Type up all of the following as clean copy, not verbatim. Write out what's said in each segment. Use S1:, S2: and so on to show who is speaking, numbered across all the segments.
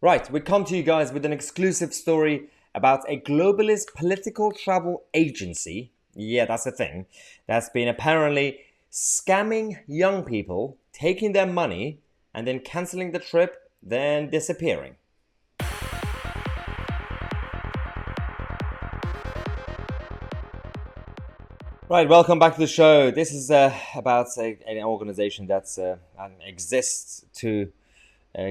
S1: Right, we come to you guys with an exclusive story about a globalist political travel agency. Yeah, that's a thing. That's been apparently scamming young people, taking their money, and then cancelling the trip, then disappearing. Right, welcome back to the show. This is about an organization that exists to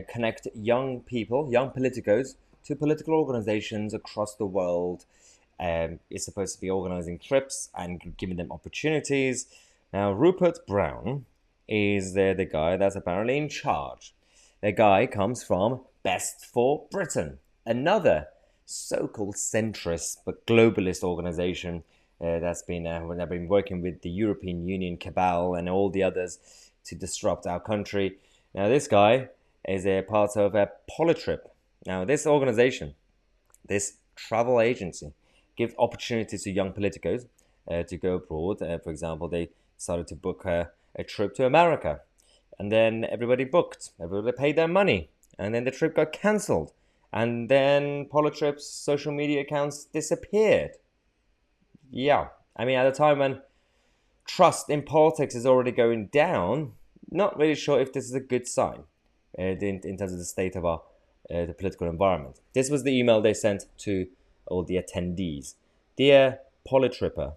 S1: connect young people, young politicos, to political organizations across the world. It's supposed to be organizing trips and giving them opportunities. Now, Rupert Brown is the guy that's apparently in charge. The guy comes from Best for Britain, another so-called centrist but globalist organization that's been they've been working with the European Union cabal and all the others to disrupt our country. Now, this guy is a part of a Polytrip. Now, this organization, this travel agency, gives opportunities to young politicos to go abroad. For example, they started to book a trip to America, and then everybody paid their money, and then the trip got cancelled, and then Polytrip's social media accounts disappeared. Yeah, I mean, at a time when trust in politics is already going down, not really sure if this is a good sign in terms of the state of our the political environment. This was the email they sent to all the attendees. Dear Polytripper,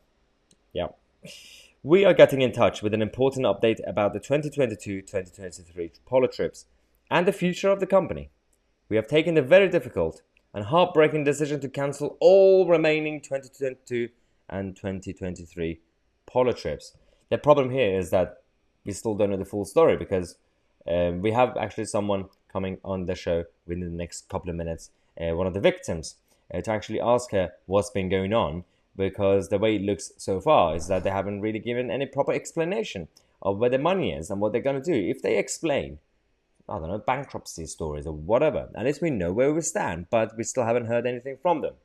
S1: yeah, we are getting in touch with an important update about the 2022-2023 Polytrips and the future of the company. We have taken the very difficult and heartbreaking decision to cancel all remaining 2022 and 2023 Polytrips. The problem here is that we still don't know the full story because we have actually someone coming on the show within the next couple of minutes, one of the victims, to actually ask her what's been going on, because the way it looks so far is that they haven't really given any proper explanation of where the money is and what they're going to do. If they explain, I don't know, bankruptcy stories or whatever, at least we know where we stand, but we still haven't heard anything from them.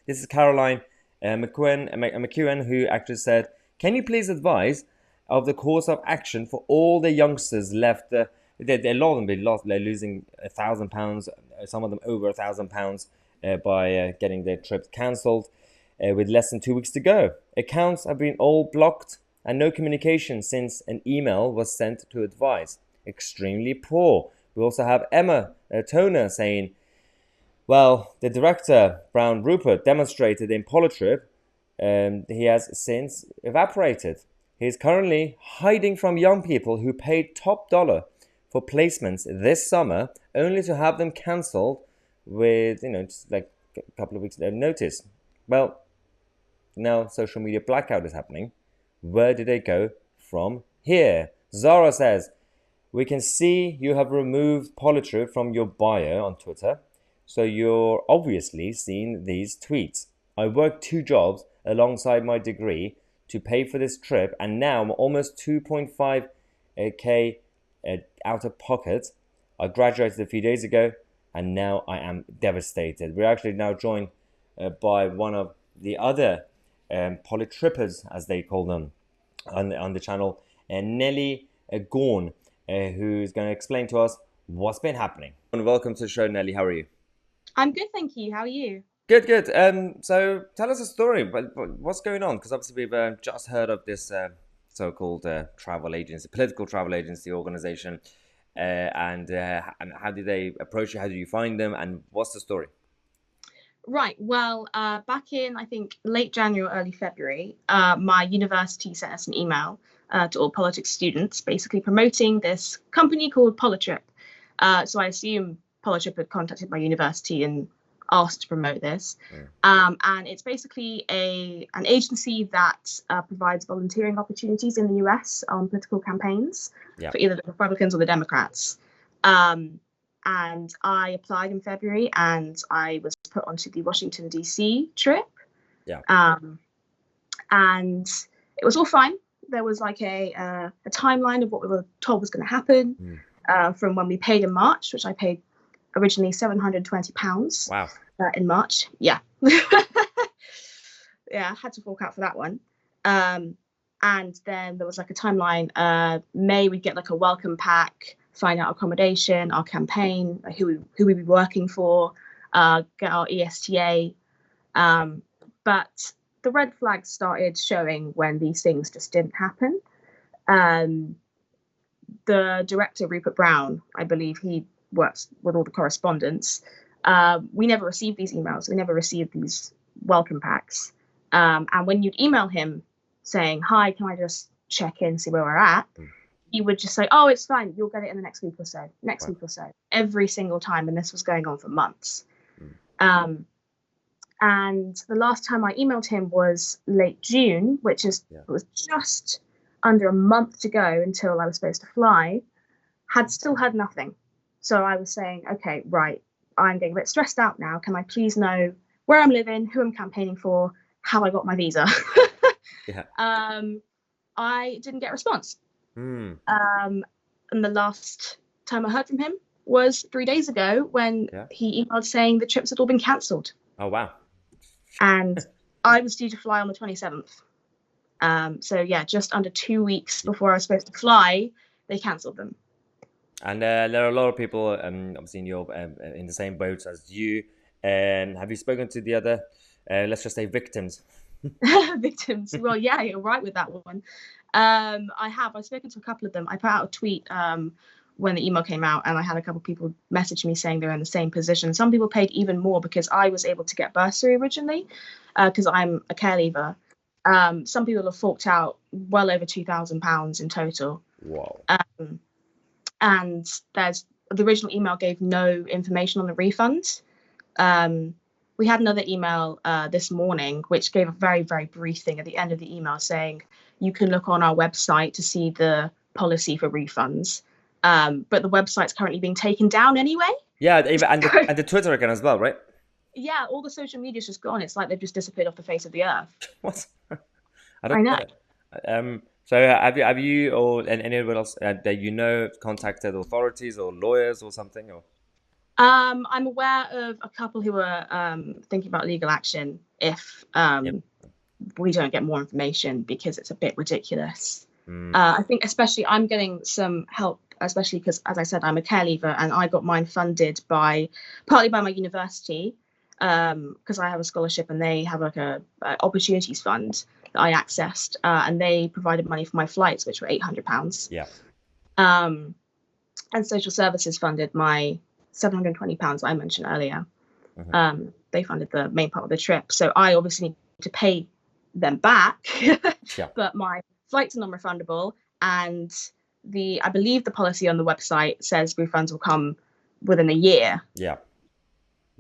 S1: This is Caroline McEwen, who actually said, "Can you please advise of the course of action for all the youngsters left? A lot of them they're losing £1,000, some of them over £1,000 by getting their trips cancelled with less than 2 weeks to go. Accounts have been all blocked and no communication since an email was sent to advise. Extremely poor." We also have Emma Toner saying, well, the director, Brown Rupert, demonstrated in Polytrip, he has since evaporated. He is currently hiding from young people who paid top dollar for placements this summer, only to have them cancelled with, just like a couple of weeks notice. Well, now social media blackout is happening. Where do they go from here? Zara says, "We can see you have removed Polytrip from your bio on Twitter. So you're obviously seeing these tweets. I worked 2 jobs alongside my degree to pay for this trip, and now I'm almost 2.5k out of pocket. I graduated a few days ago, and now I am devastated." We're actually now joined by one of the other Polytrippers, as they call them, on the channel, Nelly Gorn, who's going to explain to us what's been happening. And welcome to the show, Nelly. How are you?
S2: I'm good, thank you. How are you?
S1: Good, good. So tell us a story. But what's going on? Because obviously we've just heard of this so-called travel agency, political travel agency organization, and how did they approach you? How did you find them? And what's the story?
S2: Right. Well, back in, I think, late January or early February, my university sent us an email to all politics students, basically promoting this company called Polytrip. So I assume Polytrip had contacted my university and asked to promote this. And it's basically an agency that provides volunteering opportunities in the US on political campaigns for either the Republicans or the Democrats. And I applied in February, and I was put onto the Washington, D.C. trip. And it was all fine. There was like a timeline of what we were told was going to happen from when we paid in March, which I paid originally £720.
S1: Wow.
S2: In March. Yeah. Yeah, I had to fork out for that one. And then there was like a timeline. May we'd get like a welcome pack. find out accommodation, our campaign, who we'd be working for, get our ESTA. But the red flags started showing when these things just didn't happen. The director, Rupert Brown, I believe he works with all the correspondence. We never received these emails. We never received these welcome packs. And when you'd email him saying, "Hi, can I just check in, see where we're at?" He would just say, "Oh, it's fine. You'll get it in the next week or so, week or so," every single time. And this was going on for months. And the last time I emailed him was late June, which is it was just under a month to go until I was supposed to fly. Still had nothing. So I was saying, okay, right, I'm getting a bit stressed out now. Can I please know where I'm living, who I'm campaigning for, how I got my visa? I didn't get a response. And the last time I heard from him was 3 days ago when he emailed saying the trips had all been cancelled.
S1: Oh, wow.
S2: And I was due to fly on the 27th. So yeah, just under 2 weeks before I was supposed to fly, they cancelled them. And
S1: there are a lot of people, obviously, in the same boat as you. And have you spoken to the other, let's just say, victims?
S2: Victims. Well, yeah, you're right with that one. I have. I've spoken to a couple of them. I put out a tweet when the email came out, and I had a couple of people message me saying they're in the same position. Some people paid even more because I was able to get bursary originally, because I'm a care leaver. Some people have forked out well over £2,000 in total.
S1: Wow.
S2: And the original email gave no information on the refund. We had another email this morning, which gave a very, very brief thing at the end of the email saying, you can look on our website to see the policy for refunds. But the website's currently being taken down anyway.
S1: Yeah, and the Twitter account as well, right?
S2: Yeah, all the social media's just gone. It's like they've just disappeared off the face of the earth.
S1: What?
S2: I know.
S1: So have you or anyone else that you know contacted authorities or lawyers or something? Or
S2: I'm aware of a couple who are thinking about legal action if we don't get more information, because it's a bit ridiculous. I think especially I'm getting some help, especially because, as I said, I'm a care leaver, and I got mine funded partly by my university, because I have a scholarship and they have like a opportunities fund that I accessed, and they provided money for my flights, which were £800.
S1: Yeah.
S2: And social services funded my £720 I mentioned earlier. They funded the main part of the trip, so I obviously need to pay them back. But my flights are non-refundable, and I believe the policy on the website says refunds will come within a year.
S1: Yeah.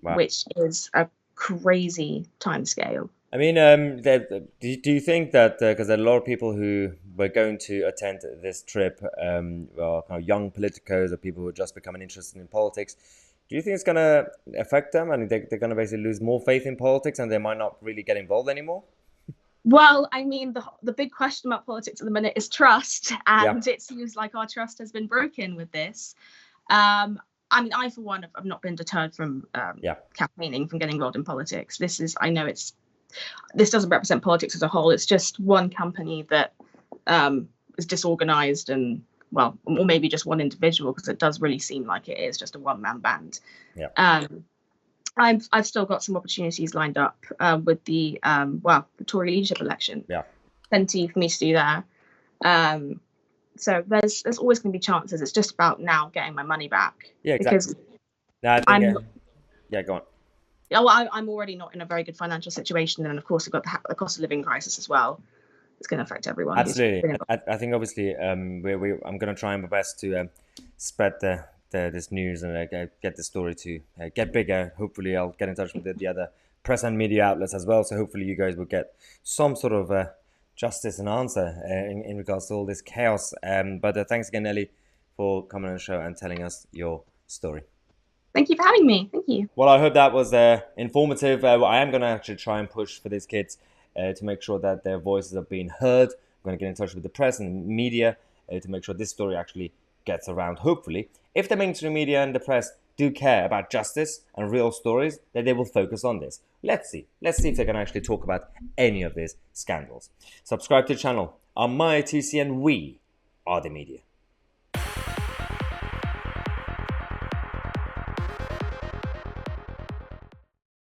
S1: Wow.
S2: Which is a crazy timescale.
S1: I mean, do you think that, because there are a lot of people who were going to attend this trip, well, kind of young politicos or people who are just becoming interested in politics, do you think it's going to affect them, and they're going to basically lose more faith in politics and they might not really get involved anymore?
S2: Well, I mean, the big question about politics at the minute is trust, and it seems like our trust has been broken with this. I mean, I, for one, have not been deterred from campaigning, from getting involved in politics. This doesn't represent politics as a whole. It's just one company that is disorganized, and, well, or maybe just one individual, because it does really seem like it is just a one-man band. I've still got some opportunities lined up with the Tory leadership election. Plenty for me to do there. So there's always going to be chances. It's just about now getting my money back. Yeah, exactly. Because
S1: go on.
S2: Yeah, well, I'm already not in a very good financial situation, and of course we've got the cost of living crisis as well. It's going to affect everyone.
S1: Absolutely. I think obviously I'm going to try my best to spread this news and get the story to get bigger. Hopefully I'll get in touch with the other press and media outlets as well. So hopefully you guys will get some sort of justice and answer in regards to all this chaos. But thanks again, Ellie, for coming on the show and telling us your story.
S2: Thank you for having me. Thank you.
S1: Well, I hope that was informative. I am going to actually try and push for these kids to make sure that their voices are being heard. I'm going to get in touch with the press and media to make sure this story actually gets around. Hopefully, if the mainstream media and the press do care about justice and real stories, then they will focus on this. Let's see if they can actually talk about any of these scandals. Subscribe to the channel. I'm Tousi, and we are the media.